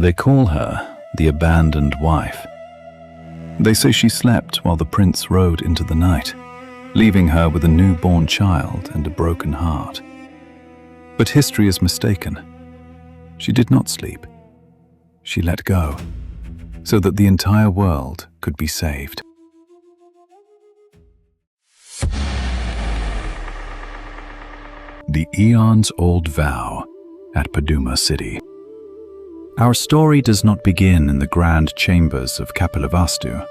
They call her the abandoned wife. They say she slept while the prince rode into the night, leaving her with a newborn child and a broken heart. But history is mistaken. She did not sleep. She let go, so that the entire world could be saved. The Eons-Old Vow at Paduma city. Our story does not begin in the grand chambers of Kapilavastu,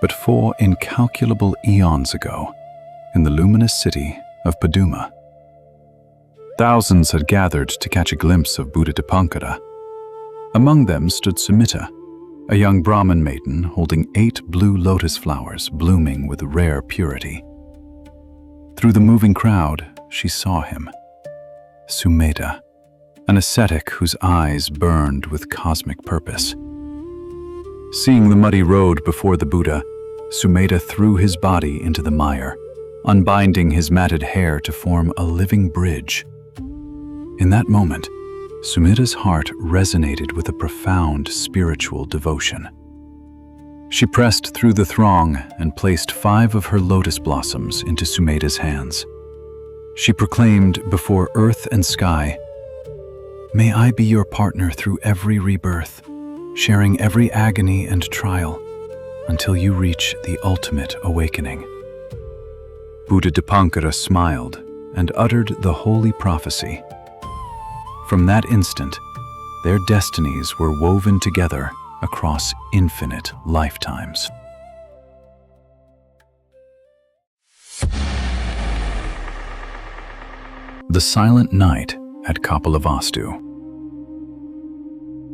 but 4 incalculable eons ago, in the luminous city of Paduma. Thousands had gathered to catch a glimpse of Buddha Dīpaṅkara. Among them stood Sumita, a young Brahmin maiden holding 8 blue lotus flowers blooming with rare purity. Through the moving crowd, she saw him, Sumita, an ascetic whose eyes burned with cosmic purpose. Seeing the muddy road before the Buddha, Sumita threw his body into the mire, unbinding his matted hair to form a living bridge. In that moment, Sumita's heart resonated with a profound spiritual devotion. She pressed through the throng and placed 5 of her lotus blossoms into Sumita's hands. She proclaimed before earth and sky, "May I be your partner through every rebirth, sharing every agony and trial, until you reach the ultimate awakening." Buddha Dīpaṅkara smiled and uttered the holy prophecy. From that instant, their destinies were woven together across infinite lifetimes. The Silent Night at Kapilavastu.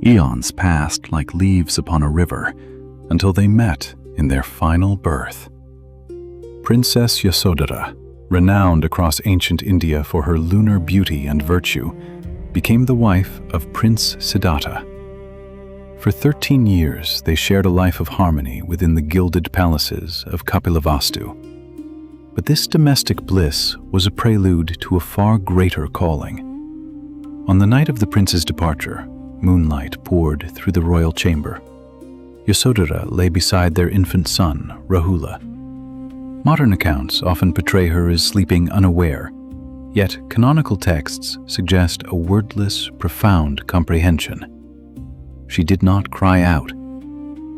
Eons passed like leaves upon a river until they met in their final birth. Princess Yasodhara, renowned across ancient India for her lunar beauty and virtue, became the wife of Prince Siddhartha. For 13 years, they shared a life of harmony within the gilded palaces of Kapilavastu. But this domestic bliss was a prelude to a far greater calling. On the night of the prince's departure, moonlight poured through the royal chamber. Yasodhara lay beside their infant son, Rāhula. Modern accounts often portray her as sleeping unaware, yet canonical texts suggest a wordless, profound comprehension. She did not cry out.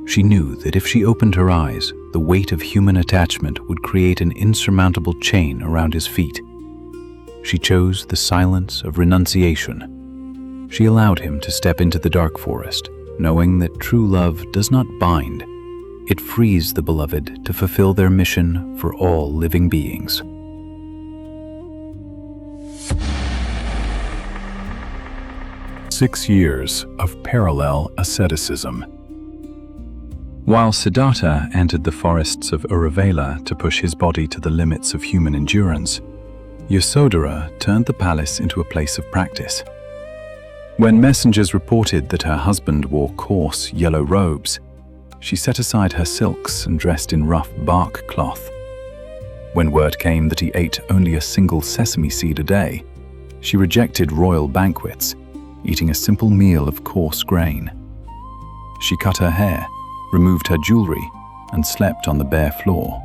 She knew that if she opened her eyes, the weight of human attachment would create an insurmountable chain around his feet. She chose the silence of renunciation. She allowed him to step into the dark forest, knowing that true love does not bind. It frees the beloved to fulfill their mission for all living beings. Six years of parallel asceticism. While Siddhartha entered the forests of Uruvela to push his body to the limits of human endurance, Yasodhara turned the palace into a place of practice. When messengers reported that her husband wore coarse yellow robes, she set aside her silks and dressed in rough bark cloth. When word came that he ate only a single sesame seed a day, she rejected royal banquets, eating a simple meal of coarse grain. She cut her hair, removed her jewelry, and slept on the bare floor.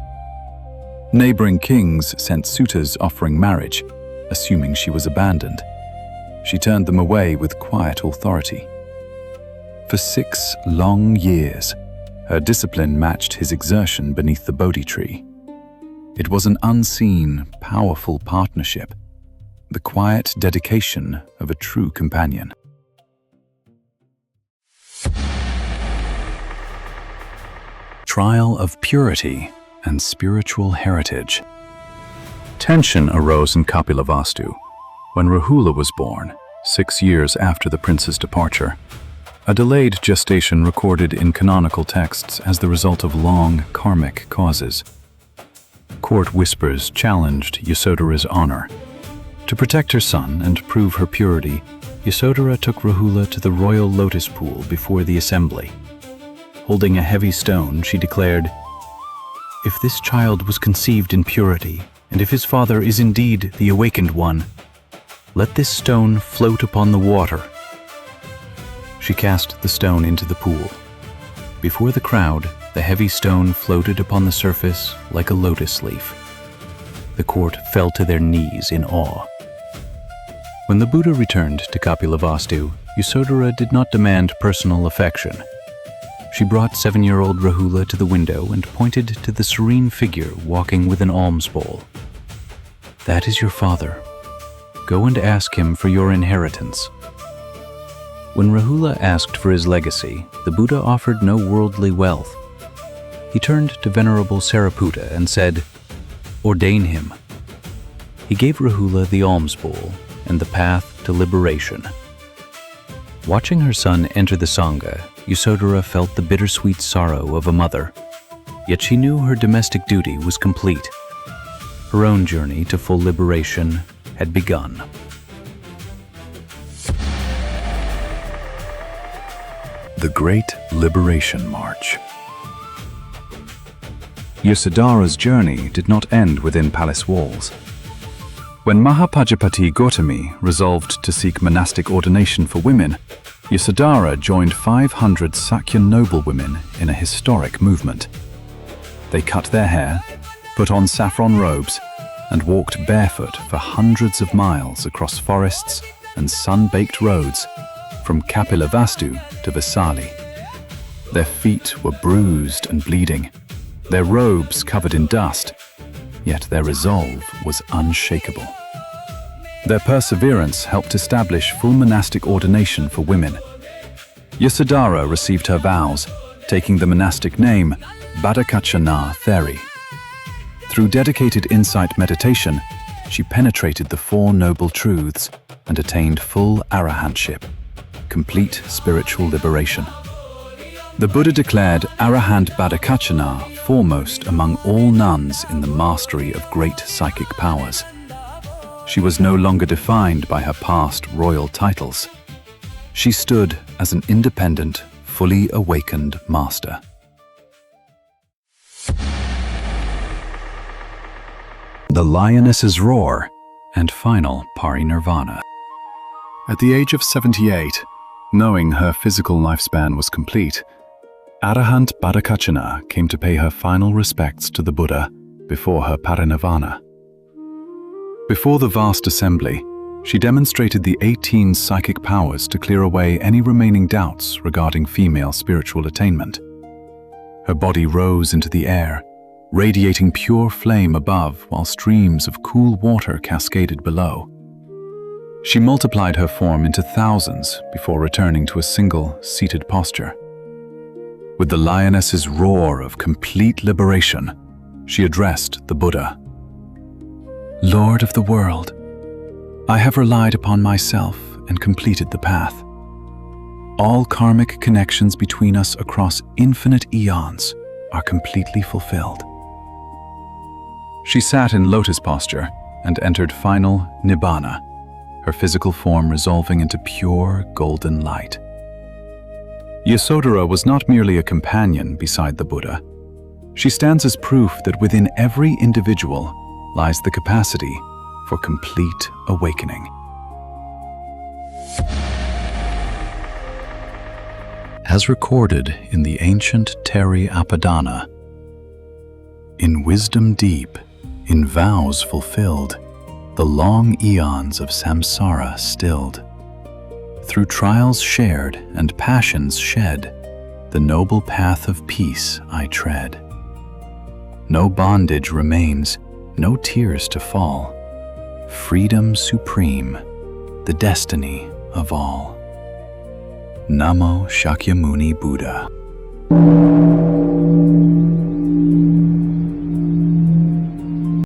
Neighboring kings sent suitors offering marriage, assuming she was abandoned. She turned them away with quiet authority. For 6 long years, her discipline matched his exertion beneath the Bodhi tree. It was an unseen, powerful partnership, the quiet dedication of a true companion. Trial of purity and spiritual heritage. Tension arose in Kapilavastu when Rāhula was born, 6 years after the prince's departure, a delayed gestation recorded in canonical texts as the result of long karmic causes. Court whispers challenged Yasodhara's honor. To protect her son and prove her purity, Yasodhara took Rāhula to the royal lotus pool before the assembly. Holding a heavy stone, she declared, "If this child was conceived in purity, and if his father is indeed the awakened one, let this stone float upon the water." She cast the stone into the pool. Before the crowd, the heavy stone floated upon the surface like a lotus leaf. The court fell to their knees in awe. When the Buddha returned to Kapilavastu, Yasodhara did not demand personal affection. She brought 7-year-old Rāhula to the window and pointed to the serene figure walking with an alms bowl. "That is your father. Go and ask him for your inheritance." When Rāhula asked for his legacy, the Buddha offered no worldly wealth. He turned to Venerable Sariputta and said, "Ordain him." He gave Rāhula the alms bowl and the path to liberation. Watching her son enter the Sangha, Yasodhara felt the bittersweet sorrow of a mother. Yet she knew her domestic duty was complete. Her own journey to full liberation had begun. The Great Liberation March. Yasodhara's journey did not end within palace walls. When Mahapajapati Gautami resolved to seek monastic ordination for women, Yasodhara joined 500 Sakyan noblewomen in a historic movement. They cut their hair, put on saffron robes, and walked barefoot for hundreds of miles across forests and sun-baked roads from Kapilavastu to Vesālī. Their feet were bruised and bleeding, their robes covered in dust, yet their resolve was unshakable. Their perseverance helped establish full monastic ordination for women. Yasodhara received her vows, taking the monastic name Bhaddakaccānā Therī. Through dedicated insight meditation, she penetrated the Four Noble Truths and attained full arahantship, complete spiritual liberation. The Buddha declared Arahant Bhaddakaccānā foremost among all nuns in the mastery of great psychic powers. She was no longer defined by her past royal titles. She stood as an independent, fully awakened master. The Lioness's Roar and final Parinirvana. At the age of 78, knowing her physical lifespan was complete, Arahant Bhaddakaccānā came to pay her final respects to the Buddha before her Parinirvana. Before the vast assembly, she demonstrated the 18 psychic powers to clear away any remaining doubts regarding female spiritual attainment. Her body rose into the air, radiating pure flame above while streams of cool water cascaded below. She multiplied her form into thousands before returning to a single seated posture. With the lioness's roar of complete liberation, she addressed the Buddha. "Lord of the world, I have relied upon myself and completed the path. All karmic connections between us across infinite eons are completely fulfilled." She sat in lotus posture and entered final nibbana, her physical form resolving into pure golden light. Yasodhara was not merely a companion beside the Buddha. She stands as proof that within every individual lies the capacity for complete awakening. As recorded in the ancient Therī Apadāna, in wisdom deep, in vows fulfilled, the long eons of samsara stilled. Through trials shared and passions shed, the noble path of peace I tread. No bondage remains, no tears to fall. Freedom supreme, the destiny of all. Namo Shakyamuni Buddha.